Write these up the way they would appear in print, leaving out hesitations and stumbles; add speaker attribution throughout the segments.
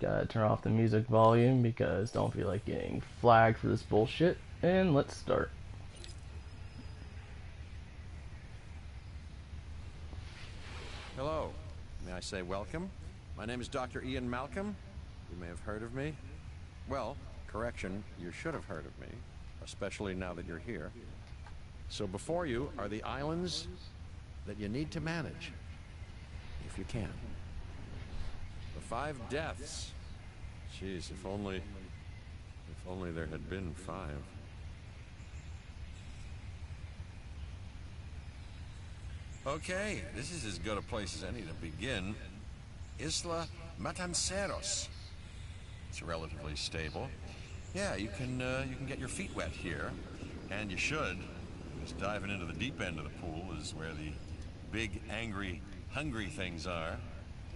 Speaker 1: Gotta turn off the music volume because don't feel like getting flagged for this bullshit. And let's start.
Speaker 2: Hello. May I say welcome? My name is Dr. Ian Malcolm. You may have heard of me. Well, correction, you should have heard of me, especially now that you're here. So before you are the islands that you need to manage, if you can. The 5 deaths. Jeez, if only there had been 5. Okay, this is as good a place as any to begin. Isla Matanceros. It's relatively stable. Yeah, you can get your feet wet here, and you should. Just diving into the deep end of the pool is where the big, angry, hungry things are,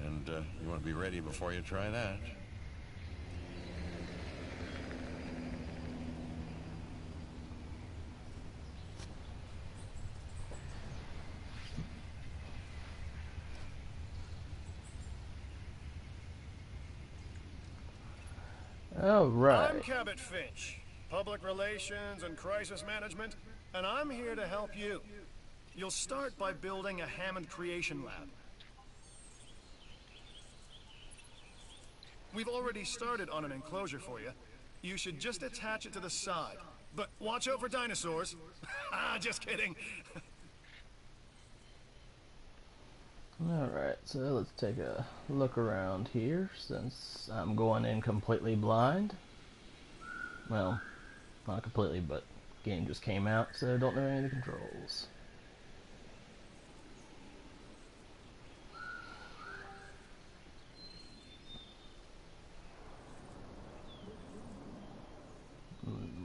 Speaker 2: and you want to be ready before you try that.
Speaker 1: Alright.
Speaker 3: I'm Cabot Finch, Public Relations and Crisis Management, and I'm here to help you. You'll start by building a Hammond Creation Lab. We've already started on an enclosure for you. You should just attach it to the side. But watch out for dinosaurs. Ah, just kidding.
Speaker 1: Alright, so let's take a look around here since I'm going in completely blind. Well, not completely, but the game just came out, so I don't know any of the controls.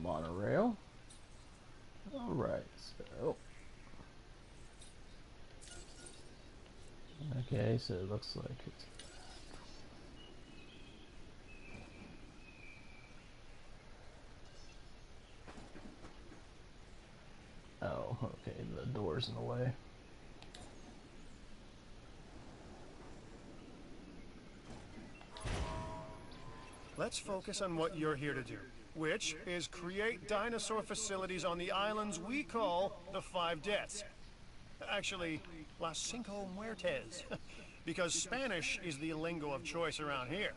Speaker 1: Monorail. Alright, so... Okay, so it looks like it's... Oh, okay, the door's in the way.
Speaker 3: Let's focus on what you're here to do, which is create dinosaur facilities on the islands we call the 5 Deaths. Actually, Las Cinco Muertes, because Spanish is the lingo of choice around here.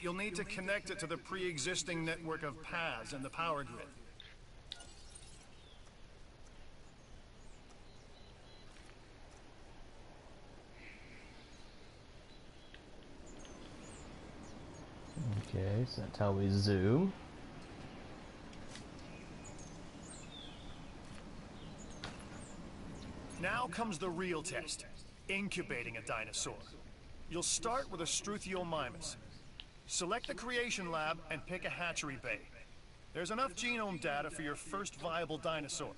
Speaker 3: You'll need to connect it to the pre-existing network of paths and the power grid.
Speaker 1: Okay, so that's how we zoom.
Speaker 3: Now comes the real test, incubating a dinosaur. You'll start with a Struthiomimus. Select the creation lab and pick a hatchery bay. There's enough genome data for your first viable dinosaur.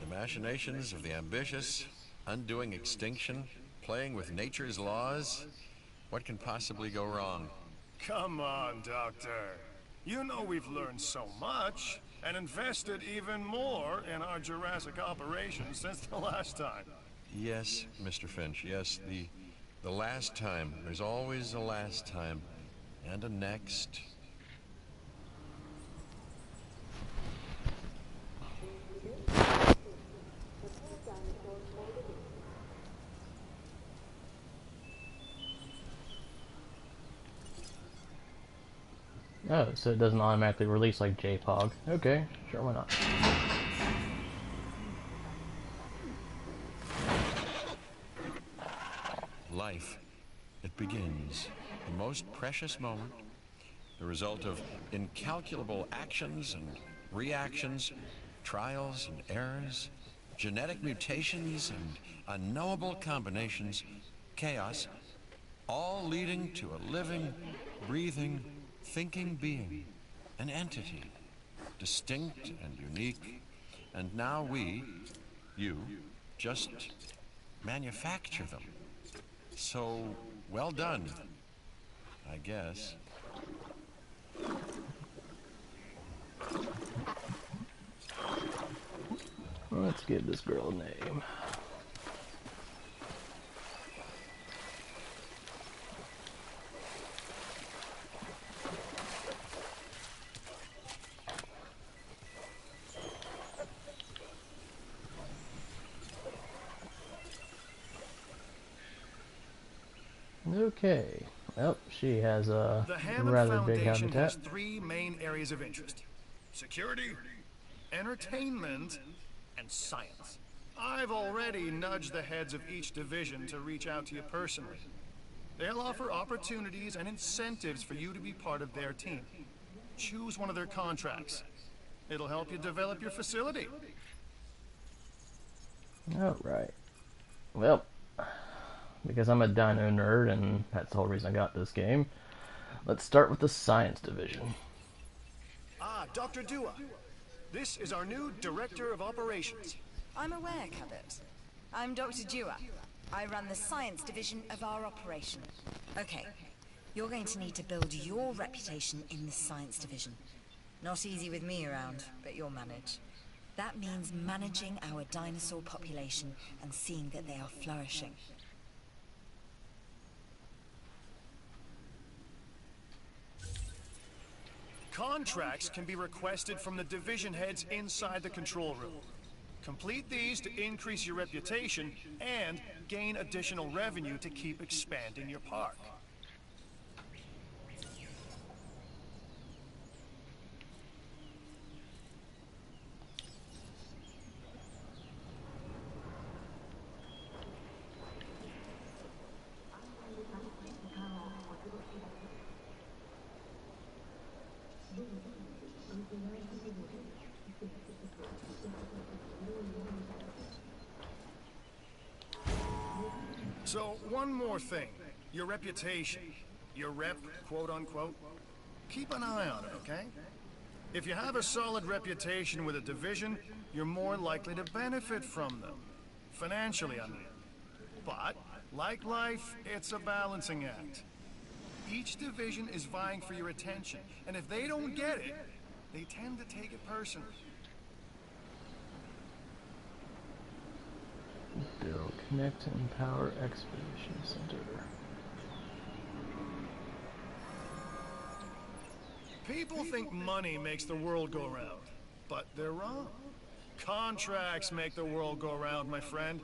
Speaker 2: The machinations of the ambitious, undoing extinction, playing with nature's laws. What can possibly go wrong?
Speaker 3: Come on, Doctor. You know we've learned so much, and invested even more in our Jurassic operations since the last time.
Speaker 2: Yes, Mr. Finch, yes, the last time. There's always a last time. And a next.
Speaker 1: Oh, so it doesn't automatically release like JPOG. Okay, sure, why not?
Speaker 2: Life. It begins. The most precious moment. The result of incalculable actions and reactions, trials and errors, genetic mutations and unknowable combinations, chaos, all leading to a living, breathing, thinking being, an entity, distinct and unique, and now we, you, just manufacture them. So, well done, I guess.
Speaker 1: Let's give this girl a name. Okay. Well, she has a rather big
Speaker 3: Foundation
Speaker 1: habitat.
Speaker 3: has 3 main areas of interest: security, entertainment, and science. I've already nudged the heads of each division to reach out to you personally. They'll offer opportunities and incentives for you to be part of their team. Choose one of their contracts. It'll help you develop your facility.
Speaker 1: Alright. Well, because I'm a dino nerd and that's the whole reason I got this game, let's start with the science division.
Speaker 3: Ah, Dr. Dua. This is our new Director of Operations.
Speaker 4: I'm aware, Cabot. I'm Dr. Dua. I run the science division of our operation. Okay, you're going to need to build your reputation in the science division. Not easy with me around, but you'll manage. That means managing our dinosaur population and seeing that they are flourishing.
Speaker 3: Contracts can be requested from the division heads inside the control room. Complete these to increase your reputation and gain additional revenue to keep expanding your park. So, one more thing. Your reputation. Your rep, quote unquote. Keep an eye on it, okay? If you have a solid reputation with a division, you're more likely to benefit from them. Financially, I mean. But, like life, it's a balancing act. Each division is vying for your attention, and if they don't get it, they tend to take it personally.
Speaker 1: Build, connect, and empower Expedition Center.
Speaker 3: People think money makes the world go round, but they're wrong. Contracts make the world go round, my friend.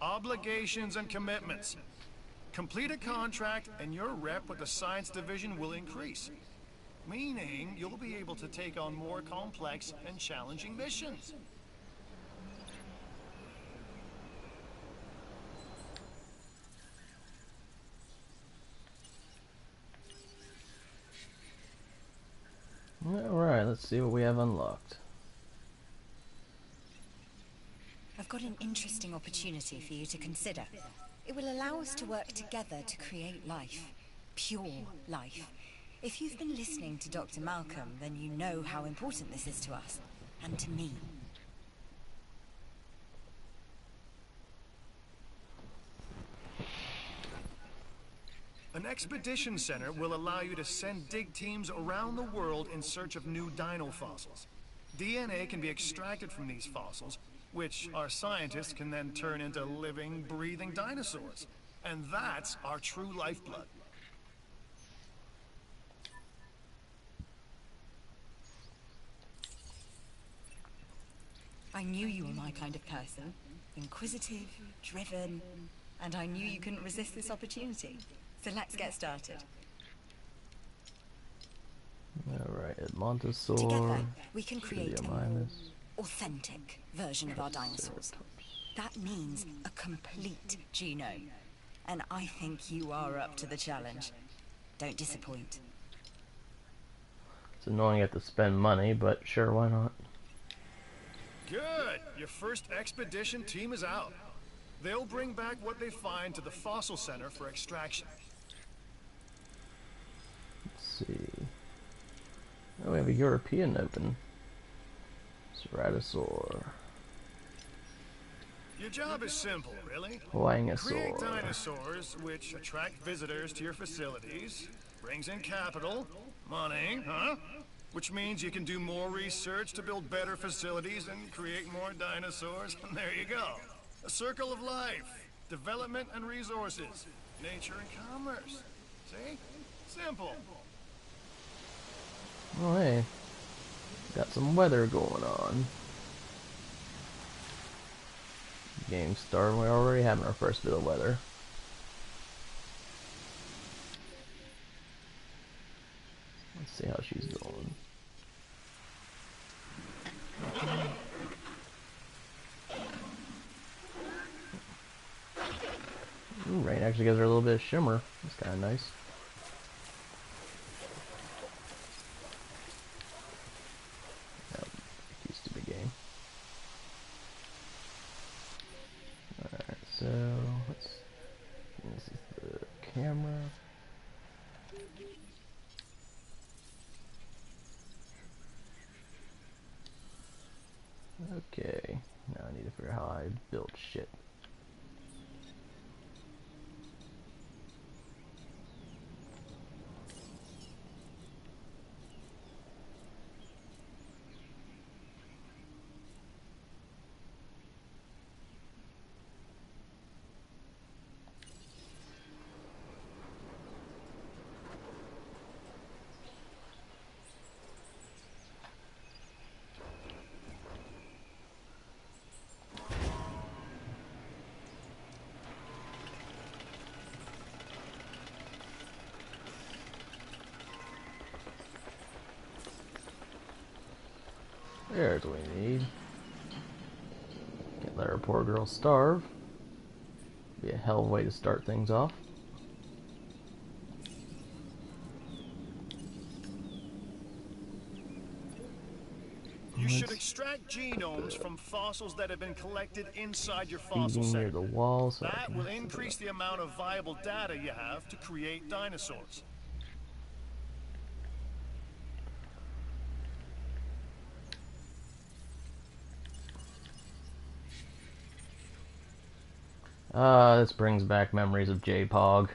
Speaker 3: Obligations and commitments. Complete a contract and your rep with the science division will increase. Meaning you'll be able to take on more complex and challenging missions.
Speaker 1: Alright, let's see what we have unlocked.
Speaker 4: I've got an interesting opportunity for you to consider. It will allow us to work together to create life. Pure life. If you've been listening to Dr. Malcolm, then you know how important this is to us. And to me.
Speaker 3: An expedition center will allow you to send dig teams around the world in search of new dino fossils. DNA can be extracted from these fossils, which our scientists can then turn into living, breathing dinosaurs. And that's our true lifeblood.
Speaker 4: I knew you were my kind of person. Inquisitive, driven, and I knew you couldn't resist this opportunity. So let's get started.
Speaker 1: Alright, Atlantosaur.
Speaker 4: Together, we can create an
Speaker 1: Phileomymus,
Speaker 4: authentic version of our dinosaurs. That means a complete genome. And I think you are up to the challenge. Don't disappoint.
Speaker 1: It's annoying you have to spend money, but sure, why not?
Speaker 3: Good! Your first expedition team is out. They'll bring back what they find to the fossil center for extraction.
Speaker 1: Let's see. Oh, we have a European open. Ceratosaur.
Speaker 3: Your job is simple, really. Create
Speaker 1: Huangosaur.
Speaker 3: dinosaurs which attract visitors to your facilities, brings in capital, money, huh? Which means you can do more research to build better facilities and create more dinosaurs. And there you go. A circle of life. Development and resources. Nature and commerce. See? Simple.
Speaker 1: Oh, hey. Got some weather going on. Game started. We're already having our first bit of weather. Let's see how she's doing. Ooh, rain actually gives her a little bit of shimmer. That's kind of nice. Yep, you stupid game. Alright, so let's. This is the camera. Okay, now I need to figure out how I build shit. There's what we need. Can't let our poor girl starve. Be a hell of a way to start things off.
Speaker 3: You should extract genomes from fossils that have been collected inside your fossil
Speaker 1: Feeding near
Speaker 3: center.
Speaker 1: the wall, so
Speaker 3: That will increase the amount of viable data you have to create dinosaurs.
Speaker 1: This brings back memories of J-Pog.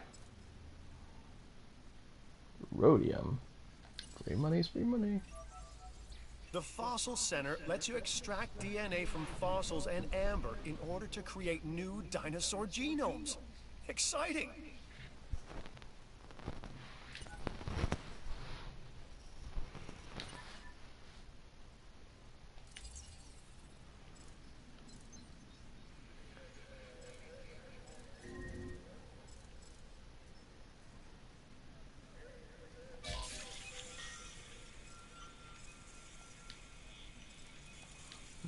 Speaker 1: Rhodium. Free money's free money.
Speaker 3: The Fossil Center lets you extract DNA from fossils and amber in order to create new dinosaur genomes. Exciting!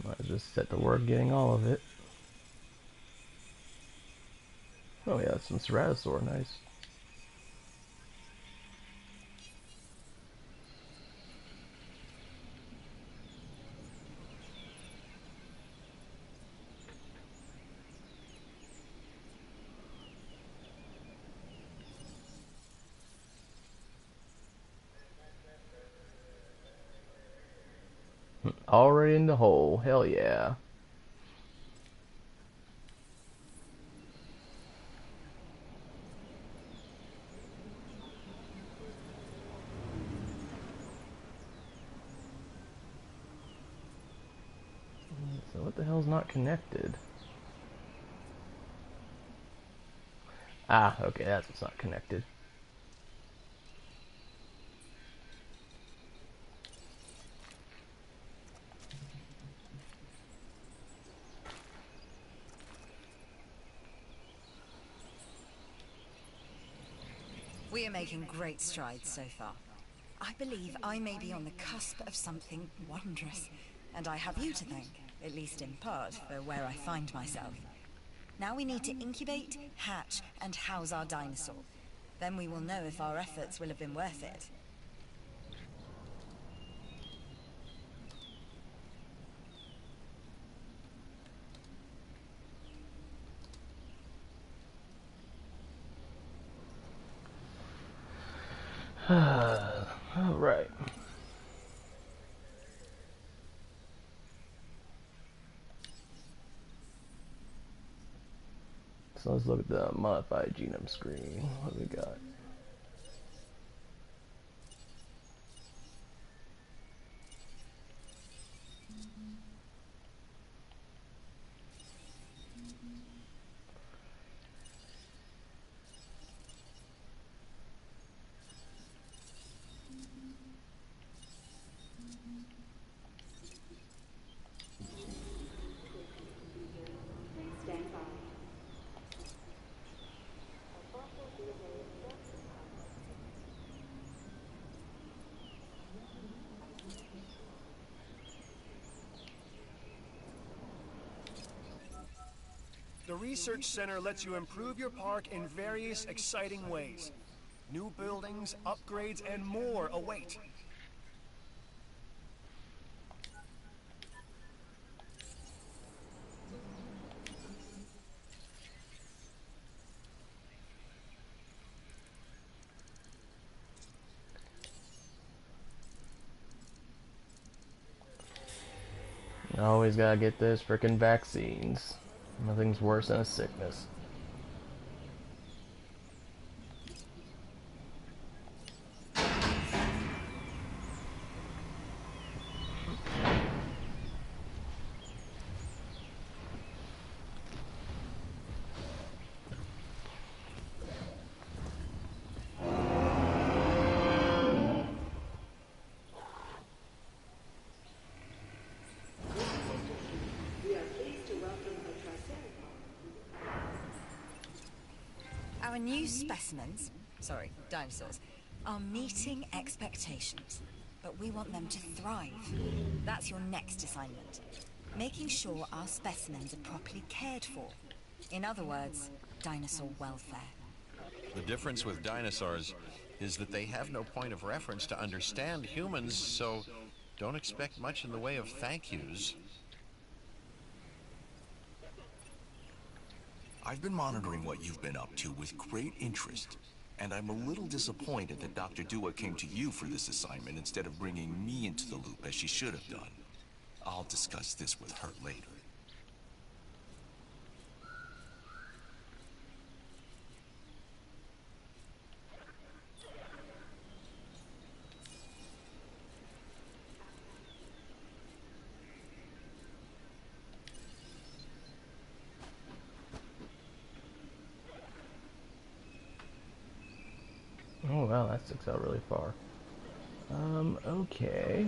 Speaker 1: Might just set to work getting all of it. Oh yeah, some Ceratosaur, nice. Already in the hole, hell yeah. So what the hell's not connected? Ah, okay, that's what's not connected.
Speaker 4: We are making great strides so far. I believe I may be on the cusp of something wondrous, and I have you to thank, at least in part, for where I find myself. Now we need to incubate, hatch, and house our dinosaur. Then we will know if our efforts will have been worth it.
Speaker 1: Alright. So let's look at the modified genome screen. What do we got?
Speaker 3: research center lets you improve your park in various exciting ways. New buildings, upgrades, and more await.
Speaker 1: You always gotta get those frickin' vaccines. Nothing's worse than a sickness.
Speaker 4: Our new specimens, sorry, dinosaurs, are meeting expectations. But we want them to thrive. That's your next assignment. Making sure our specimens are properly cared for. In other words, dinosaur welfare.
Speaker 2: The difference with dinosaurs is that they have no point of reference to understand humans, so don't expect much in the way of thank yous.
Speaker 5: I've been monitoring what you've been up to with great interest, and I'm a little disappointed that Dr. Dua came to you for this assignment instead of bringing me into the loop as she should have done. I'll discuss this with her later.
Speaker 1: Oh wow, that sticks out really far. Okay.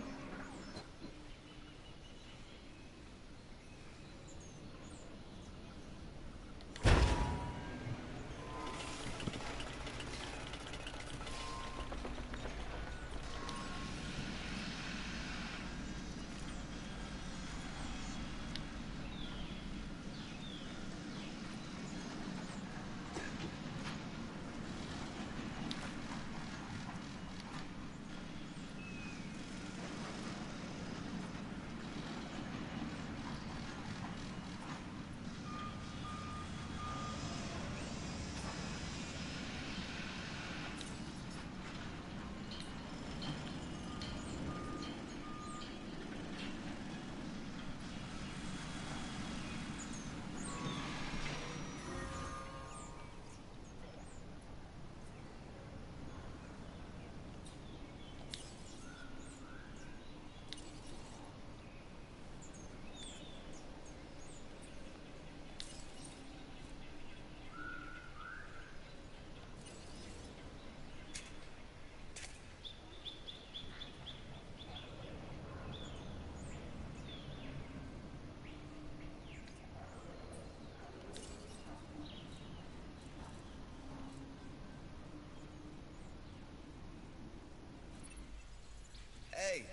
Speaker 6: Hey,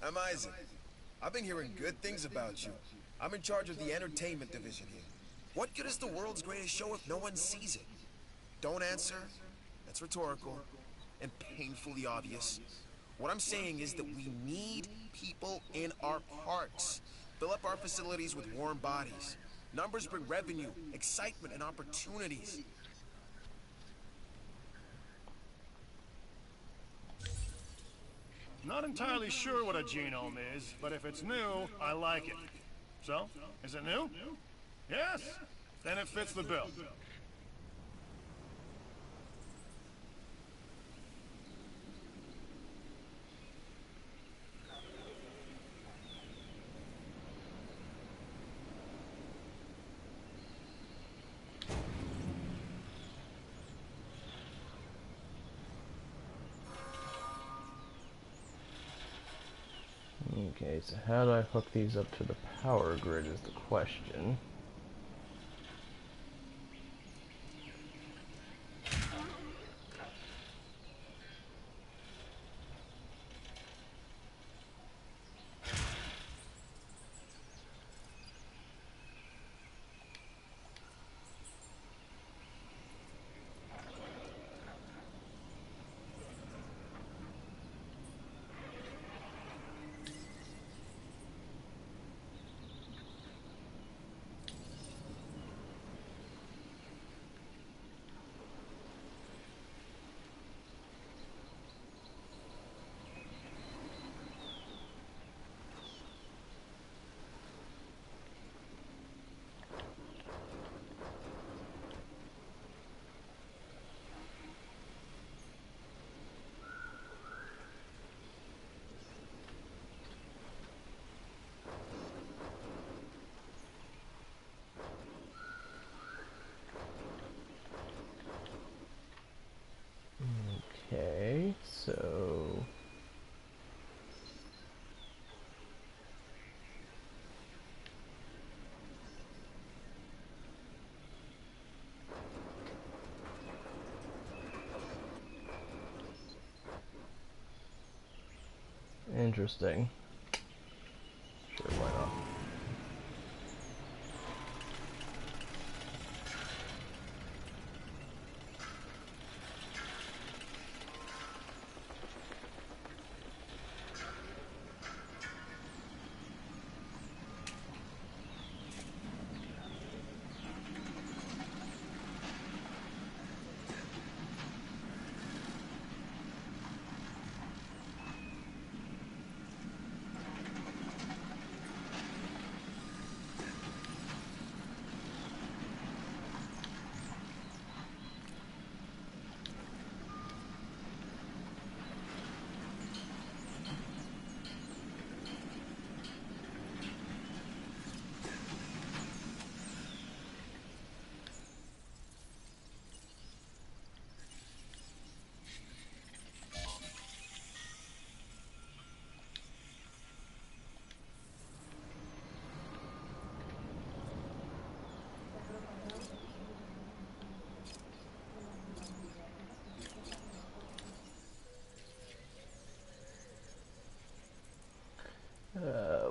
Speaker 6: I'm Isaac. I've been hearing good things about you. I'm in charge of the entertainment division here. What good is the world's greatest show if no one sees it? Don't answer. That's rhetorical and painfully obvious. What I'm saying is that we need people in our parks. Fill up our facilities with warm bodies. Numbers bring revenue, excitement, and opportunities.
Speaker 3: Not entirely sure what a genome is, but if it's new, I like it. So, is it new? Yes? Then it fits the bill.
Speaker 1: Okay, so how do I hook these up to the power grid is the question. Okay, so interesting. Sure, why not?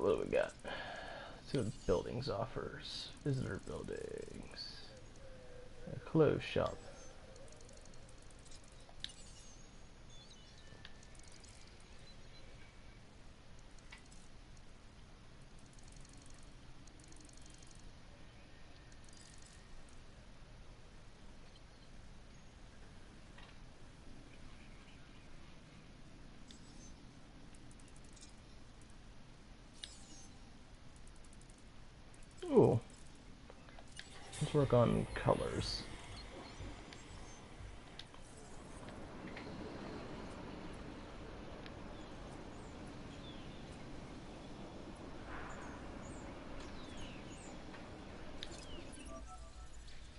Speaker 1: What do we got? Let's see what the buildings offers. Visitor buildings. A clothes shop. Ooh. Let's work on colors.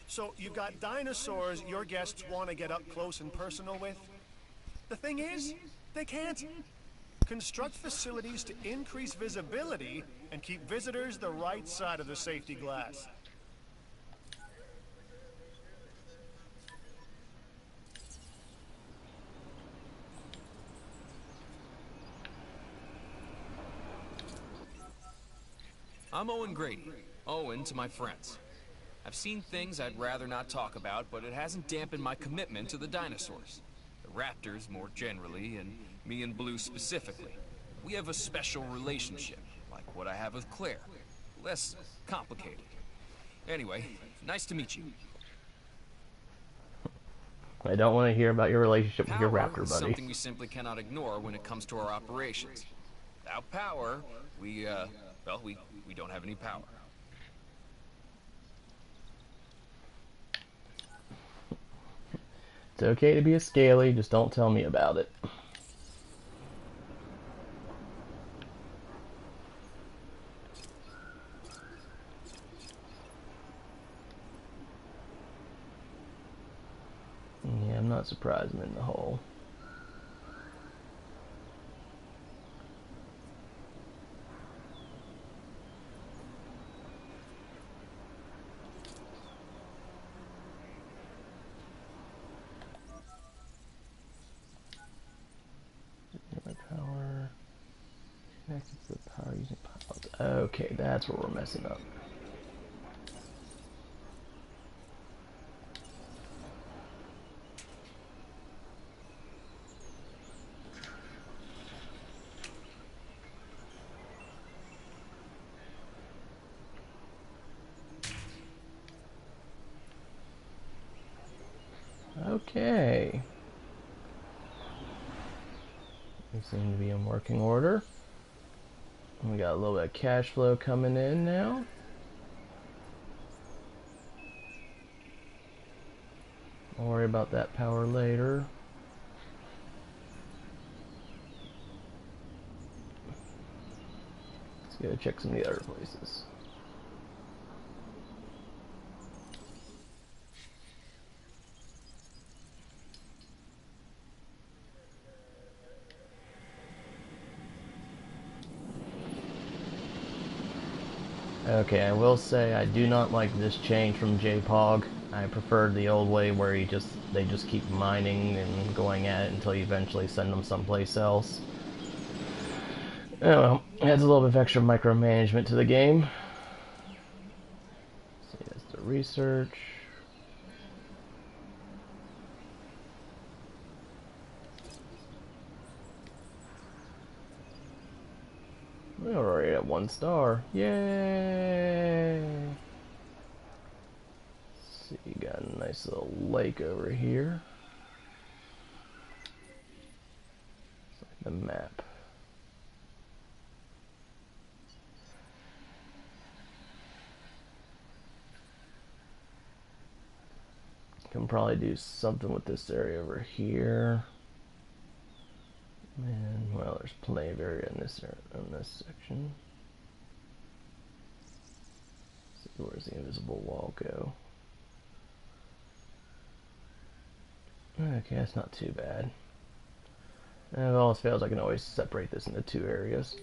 Speaker 3: So, you've got dinosaurs your guests want to get up close and personal with? The thing is, they can't. Construct facilities to increase visibility and keep visitors the right side of the safety glass.
Speaker 7: I'm Owen Grady. Owen to my friends. I've seen things I'd rather not talk about, but it hasn't dampened my commitment to the dinosaurs. The raptors more generally, and me and Blue specifically. We have a special relationship, like what I have with Claire. Less complicated. Anyway, nice to meet you.
Speaker 1: I don't want to hear about your relationship with your
Speaker 7: Power
Speaker 1: raptor
Speaker 7: is
Speaker 1: buddy.
Speaker 7: something we simply cannot ignore when it comes to our operations. Without power, we don't have any power.
Speaker 1: It's okay to be a scaly, just don't tell me about it. Yeah, I'm not surprised I'm in the hole. Power connected to the power using piles. Okay, that's where we're messing up. Okay. We seem to be in working order. We got a little bit of cash flow coming in now. Don't worry about that power later. Let's go check some of the other places. Okay, I will say I do not like this change from JPOG. I preferred the old way where they just keep mining and going at it until you eventually send them someplace else. Oh well, adds a little bit of extra micromanagement to the game. See, that's the research. We're already at 1 star. Yay! Let's see, you got a nice little lake over here. It's like the map. Can probably do something with this area over here. And well, there's plenty of area in this section. Let's see, where's the invisible wall go? Okay, that's not too bad. And if all else fails, I can always separate this into 2 areas.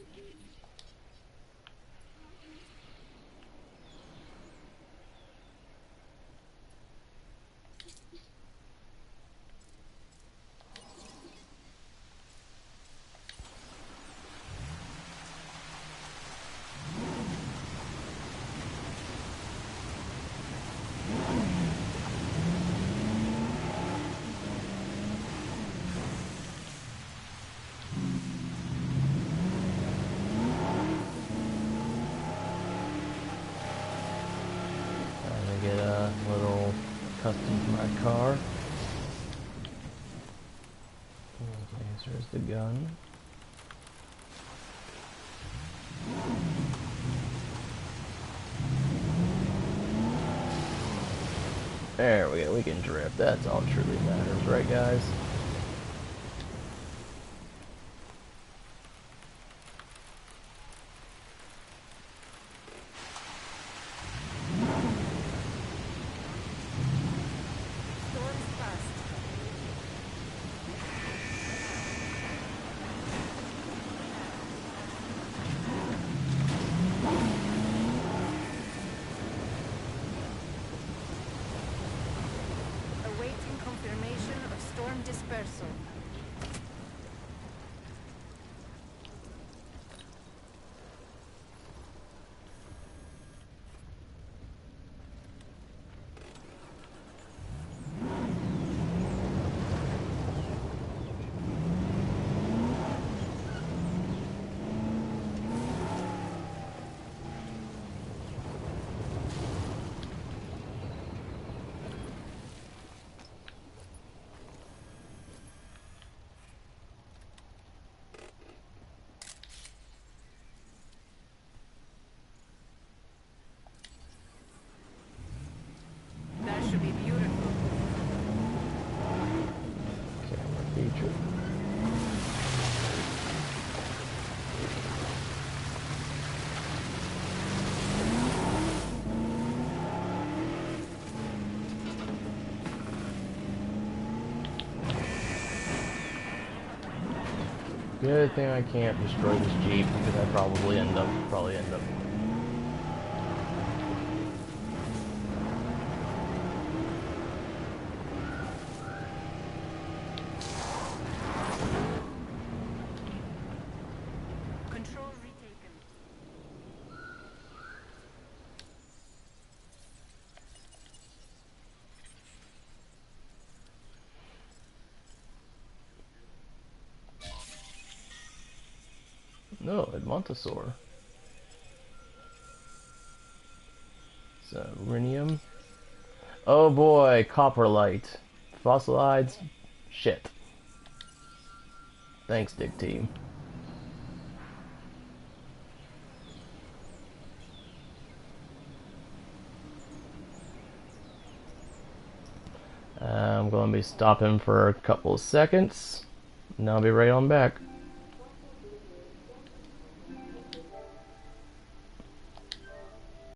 Speaker 1: Get a little custom to my car. Okay, so there's the gun. There we go, we can drift. That's all that truly matters, right guys?
Speaker 8: Awaiting confirmation of storm dispersal. That should be beautiful.
Speaker 1: Camera feature. Good thing I can't destroy this Jeep because I probably end up.
Speaker 8: Control retaken.
Speaker 1: No, at Montesor. So, rhenium. Oh boy, coprolite. Fossilides. Shit. Thanks, Dig Team. I'm going to be stopping for a couple of seconds, and I'll be right on back.